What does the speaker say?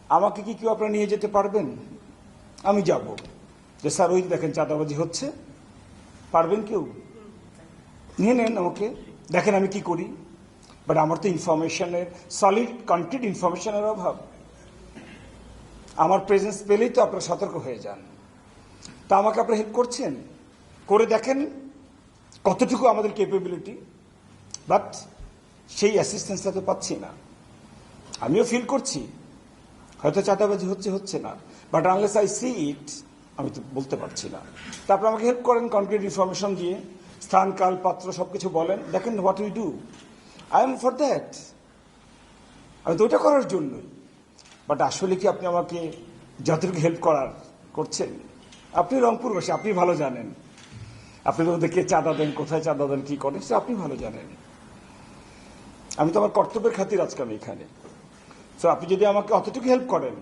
আমাকে কি কেউ আপনারা নিয়ে যেতে পারবেন? আমি যাব, যে স্যার ওই দেখেন চাঁদাবাজি হচ্ছে, পারবেন কেউ? নিয়ে নেন আমাকে, দেখেন আমি কি করি। বাট আমার তো ইনফরমেশনের, সলিড কনক্রিট ইনফরমেশনের অভাব। আমার প্রেজেন্স পেলেই তো আপনারা সতর্ক হয়ে যান। তা আমাকে আপনারা হেল্প করছেন, করে দেখেন কতটুকু আমাদের ক্যাপাবিলিটি। বাট সেই অ্যাসিস্ট্যান্সটা তো পাচ্ছি না। আমিও ফিল করছি হয়তো চাঁদাবাজি হচ্ছে না, বাট আনলেস আই সি ইট আমি তো বলতে পারছি না। তারপর আমাকে হেল্প করেন কনক্রিট ইনফরমেশন দিয়ে, স্থান কাল পাত্র সবকিছু বলেন, দেখেন what we do. I am for that, আমি তো ওইটা করার জন্যই। বাট আসলে কি আপনি আমাকে যতটুকু হেল্প করছেন? আপনি রংপুরবাসী, আপনি ভালো জানেন। আপনি তো ওদেরকে চাঁদা দেন, কোথায় চাঁদা দেন, কি করেন, সে আপনি ভালো জানেন। আমি তো আমার কর্তব্যের খাতির আজকে আমি এখানে। তো আপনি যদি আমাকে অতটুকু হেল্প করেন